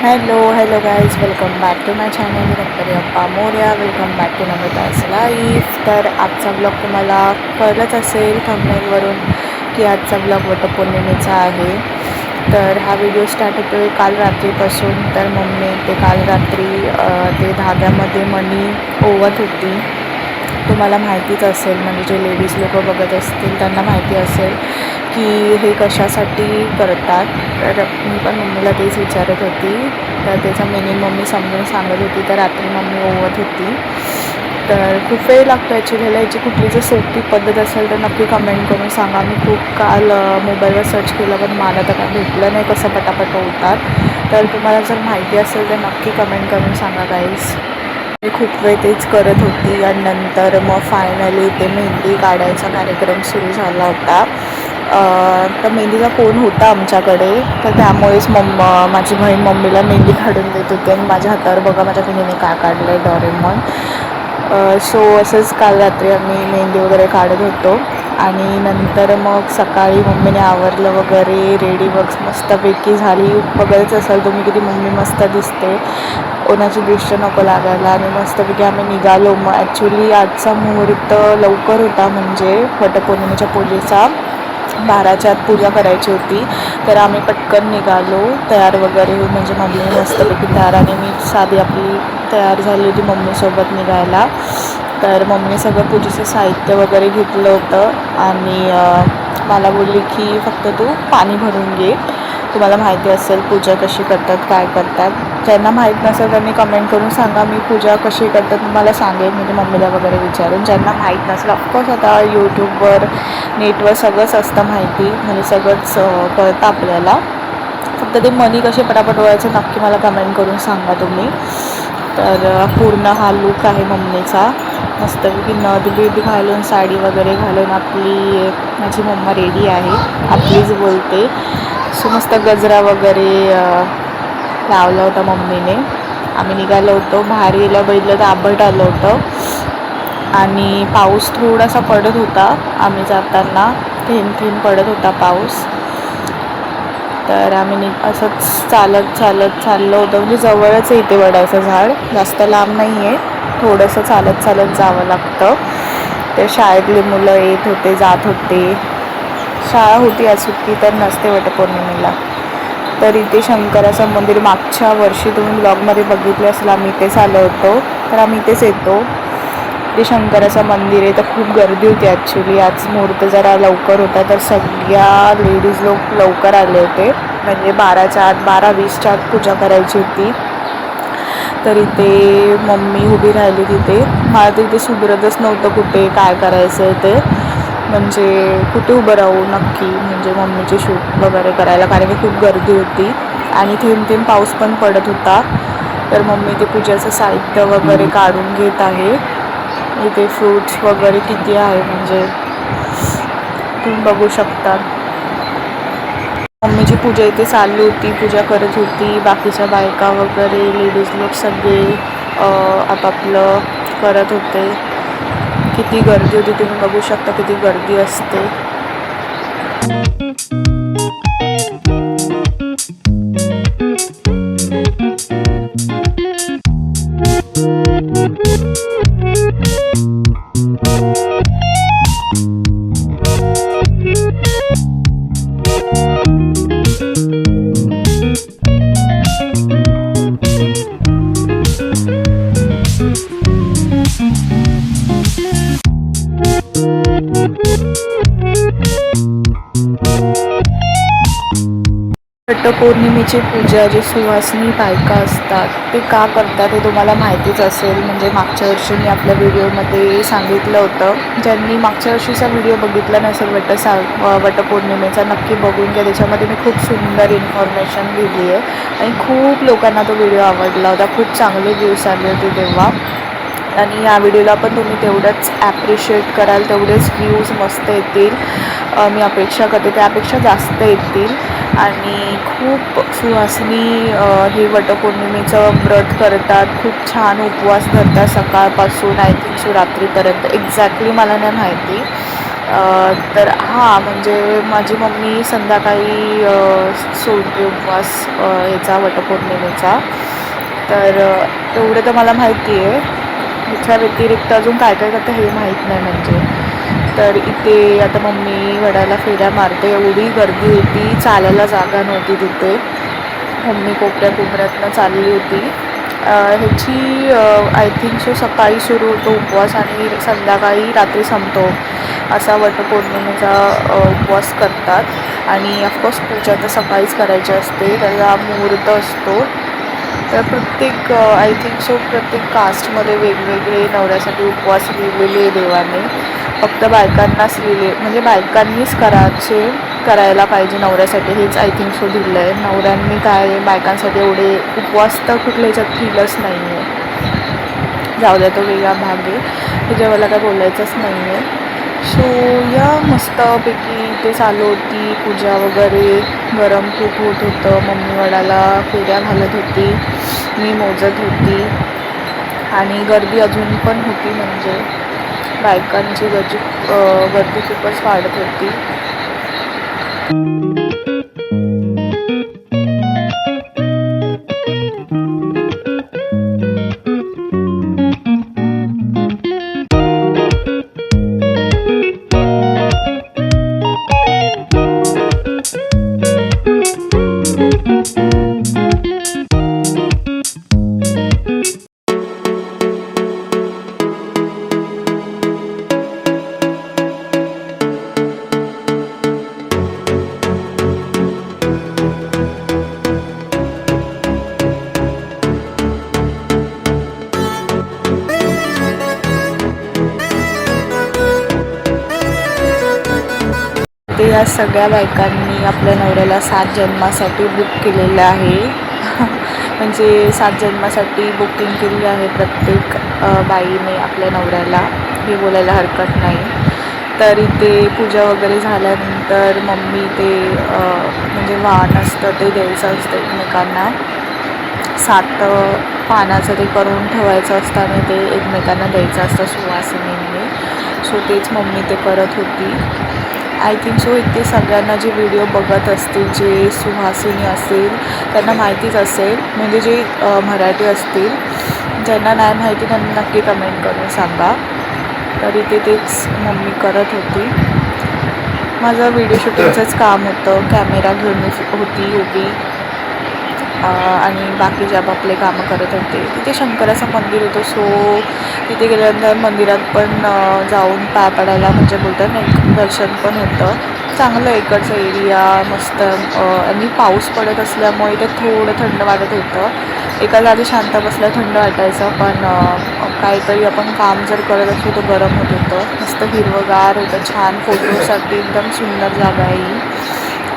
Hello guys, welcome back to my channel Ganpati Appa Morya. Welcome back to Namita's life. तर आजचा blog तुम्हाला कळलंच असेल थंबनेलवरून की आजचा ब्लॉग वटपौर्णिमेचा आहे. तर हा व्हिडिओ स्टार्ट होतो आहे काल रात्रीपासून. तर मम्मी ते काल रात्री ते धाग्यामध्ये मणी ओवत होती. तुम्हाला माहितीच असेल, म्हणजे जे लेडीज लोक बघत असतील त्यांना माहिती असेल की हे कशासाठी करतात. तर मी पण मम्मीला तेच विचारत होती. तर त्याचा मिनिंग मम्मी समजून सांगत होती. तर रात्री मम्मी ओवत होती. तर खूप वेळ लागतो ॲक्च्युली ह्याला. याची कुठली जर सोपी पद्धत असेल तर नक्की कमेंट करून सांगा. मी खूप काल मोबाईलवर सर्च केलं पण मला तर काय भेटलं नाही कसं पटापट होतात. तर तुम्हाला जर माहिती असेल तर नक्की कमेंट करून सांगा गाईज. मी खूप वेळ तेच करत होती आणि नंतर मग फायनली ते मेहंदी काढायचा कार्यक्रम सुरू झाला होता. तर मेहंदीचा कोण होता आमच्याकडे, तर त्यामुळेच माझी बहीण मम्मीला मेहंदी काढून देत होती आणि माझ्या हातावर बघा माझ्या बहिणीने काय काढलं आहे, डोरेमॉन. सो असंच काल रात्री आम्ही मेहंदी वगैरे काढत होतो. आणि नंतर मग सकाळी मम्मीने आवरलं वगैरे, रेडी मस्तपैकी झाली. बघायचं असेल तुम्ही किती मम्मी मस्त दिसते, कोणाची दृष्ट नको लागायला. आणि मस्तपैकी आम्ही निघालो. मग ॲक्च्युली आजचा मुहूर्त लवकर होता, म्हणजे वटपौर्णिमेच्या पूजेचा 12च्या आत पूजा करायची होती. तर आम्ही पटकन निघालो तयार वगैरे होऊन, म्हणजे मम्मी मस्तपैकी तयार आणि मी साधी आपली तयार झाली होती मम्मीसोबत निघायला. तर मम्मीने सगळं पूजेचं साहित्य वगैरे घेतलं होतं आणि मला बोलली की फक्त तू पाणी भरून घे. तुम्हाला माहिती असेल पूजा कशी करतात, काय करतात. ज्यांना माहीत नसेल त्यांनी कमेंट करून सांगा. मी पूजा कशी करतात मला सांगेन, म्हणजे मम्मीला वगैरे विचारून. ज्यांना माहीत नसेल, ऑफकोर्स आता यूट्यूबवर नेटवर सगळंच असतं माहिती, म्हणजे सगळंच कळतं आपल्याला. फक्त ते मनी कसे पटापट वळायचे नक्की मला कमेंट करून सांगा तुम्ही. तर पूर्ण हा लूक आहे मम्मीचा. मस्तपैकी नथ बीट घालून, साडी वगैरे घालून माझी मम्मा रेडी आहे. आपलीच बोलते. सो मस्त गजरा वगैरे लावला होता मम्मीने. आम्ही निघालो होतो. बाहेर गेलं बघितलं तर आंबट आलं होतं आणि पाऊस थोडासा पडत होता. आम्ही जाताना थेंब पडत होता पाऊस. तर आम्ही असंच चालत चाललो होतो. म्हणजे जवळच इथे वडाचं झाड, जास्त लांब नाही आहे. थोडंसं चालत जावं लागतं. ते शाळेतली मुलं येत होते, जात होते. शाळा होती आज, सुट्टी तर नसते वटपौर्णिमेला. तर इथे शंकराचं मंदिर मागच्या वर्षी तुम्ही ब्लॉगमध्ये बघितले असेल, आम्ही इथेच आलो होतो. तर आम्ही इथेच येतो. ते शंकराचं मंदिर आहे. तर खूप गर्दी होती ॲक्च्युली. आज मुहूर्त जरा लवकर होता, तर सगळ्या लेडीज लोक लवकर आले होते. म्हणजे 12:20च्या आत पूजा करायची होती. तर इथे मम्मी उभी राहिली तिथे. मला तर इथे सुधरतच नव्हतं कुठे काय करायचं आहे ते, म्हणजे कुठे उभं राहू नक्की, म्हणजे मम्मीचे शूट वगैरे करायला, कारण की खूप गर्दी होती आणि थेंब पाऊस पण पडत होता. तर मम्मी ते पूजेचं साहित्य वगैरे काढून घेत आहे. इथे फ्रूट्स वगैरे किती आहे, म्हणजे तुम्ही बघू शकता. मम्मीची पूजा इथे चालू होती, पूजा करत होती. बाकीच्या बायका वगैरे लेडीज लोक सगळे आपापलं करत होते. किती गर्दी होती तुम्ही बघू शकता, किती गर्दी असते. वटपौर्णिमेची पूजा जे सुवासिनी बायका असतात ते का करतात हे तुम्हाला माहितीच असेल. म्हणजे मागच्या वर्षी मी आपल्या व्हिडिओमध्ये सांगितलं होतं. ज्यांनी मागच्या वर्षीचा व्हिडिओ बघितला नसेल वटपौर्णिमेचा, नक्की बघून घ्या. त्याच्यामध्ये मी खूप सुंदर इन्फॉर्मेशन दिली आहे आणि खूप लोकांना तो व्हिडिओ आवडला होता. खूप चांगले व्ह्यूज आले होते तेव्हा. आणि या व्हिडिओला पण तुम्ही तेवढंच ॲप्रिशिएट कराल, तेवढेच व्ह्यूज मस्त येतील. मी अपेक्षा करते त्यापेक्षा जास्त येतील. आणि खूप सुहासिनी हे वटपौर्णिमेचं व्रत करतात. खूप छान उपवास धरतात सकाळपासून आय थिंक रात्रीपर्यंत. एक्झॅक्टली मला नाही माहिती. तर हां, म्हणजे माझी मम्मी संध्याकाळी सोडते उपवास याचा वटपौर्णिमेचा. तर एवढं तर मला माहिती आहे. ह्याच्या व्यतिरिक्त अजून काय काय करतं हे माहीत नाही म्हणजे. तर इथे आता मम्मी वडाला फेऱ्या मारते. एवढी गर्दी होती, चालायला जागा नव्हती तिथे. मम्मी कोपऱ्यातनं चालली होती. ह्याची आय थिंक सो सकाळी सुरू होतो उपवास आणि संध्याकाळी रात्री संपतो, असा वटपौर्णिमेचा उपवास करतात. आणि ऑफकोर्स पूजा तर सकाळीच करायची असते, त्याचा मुहूर्त असतो. तर प्रत्येक आय थिंक सो प्रत्येक कास्टमध्ये वेगवेगळे नवऱ्यासाठी उपवास लिहिलेले देवाने. फक्त बायकांनाच म्हणजे बायकांनीच करायला पाहिजे नवऱ्यासाठी, हेच आय थिंक सो दिलं आहे. नवऱ्यांनी काय बायकांसाठी एवढे उपवास तर कुठल्या ह्याच्यात केलंच नाही आहे. जाऊ द्या, तो वेगळा भाग आहे, त्याच्या मला काय बोलायचंच नाही आहे. सो या मस्तपैकी ते चालू होती पूजा वगैरे. गरम खूप होत होतं. मम्मी वडाला फेऱ्या घालत होती, मी मोजत होती. आणि गर्दी अजून पण होती, म्हणजे बायकांची गर्दी खूपच वाढत होती. या सगळ्या बायकांनी आपल्या नवऱ्याला 7 जन्मासाठी बुक केलेलं आहे. म्हणजे 7 जन्मासाठी बुकिंग केली आहे प्रत्येक बाईने आपल्या नवऱ्याला, हे बोलायला हरकत नाही. तर इथे पूजा वगैरे झाल्यानंतर मम्मी ते म्हणजे वाण असतं ते द्यायचं असतं एकमेकांना. 7 पानाचं ते करून ठेवायचं असतं आणि ते एकमेकांना द्यायचं असतं सुवासिनींनी. सो तेच मम्मी ते करत होती. आय थिंक सो इथे सगळ्यांना जे व्हिडिओ बघत असतील, जे सुहासिनी असेल त्यांना माहितीच असेल, म्हणजे जे मराठी असतील. ज्यांना नाही माहिती त्यांनी नक्की कमेंट करून सांगा. तर इथे तेच मम्मी करत होती. माझं व्हिडिओ शूटिंगचंच काम होतं, कॅमेरा घेऊन होती उभी आणि बाकीचे आपापले कामं करत होते. तिथे शंकराचं मंदिर होतं, सो तिथे गेल्यानंतर मंदिरात पण जाऊन पाय पडायला म्हणजे बोलतात ना, दर्शन पण होतं. चांगलं इकडचं एरिया मस्त. आणि पाऊस पडत असल्यामुळे ते थोडं थंड वाटत होतं. एका जागी शांत बसल्या थंड वाटायचं, पण काहीतरी आपण काम जर करत असतो तर गरम होत होतं. मस्त हिरवंगार होतं, छान फोटोसाठी एकदम सुंदर जागा आहे ही.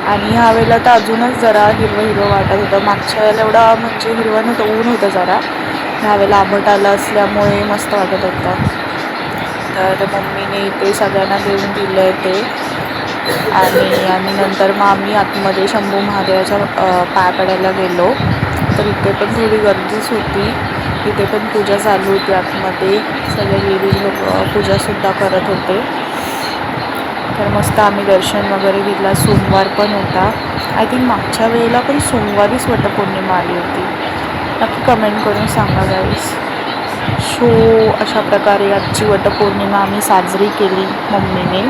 आणि ह्या वेळेला तर अजूनच जरा हिरवं वाटत होतं. मागच्या वेळेला एवढा म्हणजे हिरवं नव्हतं, ऊन होतं जरा. ह्या वेळेला आंबट आलं असल्यामुळे मस्त वाटत होतं. तर मम्मीने ते सगळ्यांना देऊन दिलं आहे ते. आणि नंतर मग आम्ही आतमध्ये शंभू महादेवाच्या पाय पडायला गेलो. तर इथे पण थोडी गर्दीच होती. इथे पण पूजा चालू होती आतमध्ये. सगळे लेडीज लोक पूजासुद्धा करत होते. तर मस्त आम्ही दर्शन वगैरे घेतला. सोमवार पण होता. आय थिंक मागच्या वेळेला पण सोमवारीच वटपौर्णिमा आली होती. नक्की कमेंट करून सांगा गाईज. सो अशा प्रकारे आजची वटपौर्णिमा आम्ही साजरी केली मम्मीने.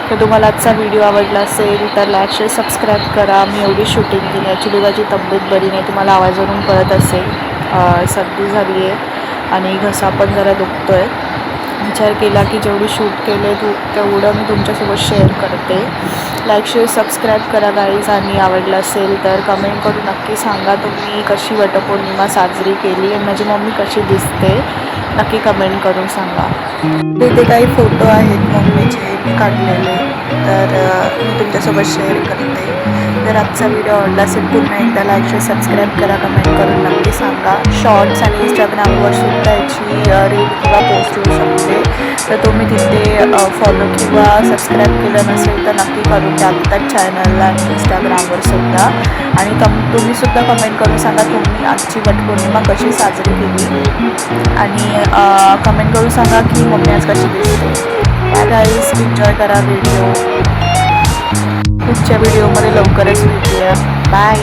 तर तुम्हाला आजचा व्हिडिओ आवडला असेल तर लाईक शेअर सबस्क्राईब करा. मी एवढी शूटिंग केली. ॲक्च्युली माझी तब्येत बरी नाही, तुम्हाला आवाजावरून कळत असेल. सर्दी झाली आहे आणि घसा पण जरा दुखतो आहे. विचार केला की जेवढी शूट केले तेवढं मी तुमच्यासोबत शेअर करते. लाईक शेअर सबस्क्राईब करा गाईज. आणि आवडलं असेल तर कमेंट करून नक्की सांगा तुम्ही कशी वटपौर्णिमा साजरी केली आणि माझी मम्मी कशी दिसते, नक्की कमेंट करून सांगा. तिथे काही फोटो आहेत मम्मीचे मी काढलेले, तर मी तुमच्यासोबत शेअर करते. जर आजचा व्हिडिओ आवडला असेल पुन्हा एकदा लाईक शेअर सबस्क्राईब करा, कमेंट करून नक्की सांगा. शॉर्ट्स आणि इंस्टाग्रामवर सुद्धा याची रील किंवा पोस्ट होऊ शकते. तर तुम्ही तिथे फॉलो किंवा सबस्क्राईब केलं नसेल तर नक्की करून टाकतात चॅनलला आणि इंस्टाग्रामवर सुद्धा. आणि तुम्हीसुद्धा कमेंट करून सांगा तुम्ही आजची वटपौर्णिमा कशी साजरी केली. आणि कमेंट करून सांगा की मम्मी आज कशी दिसते. गाईज एन्जॉय करा व्हिडिओ. पुढच्या व्हिडिओमध्ये लवकरच भेटूया. बाय.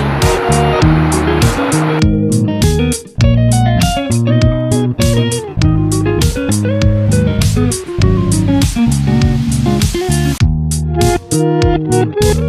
Thank you.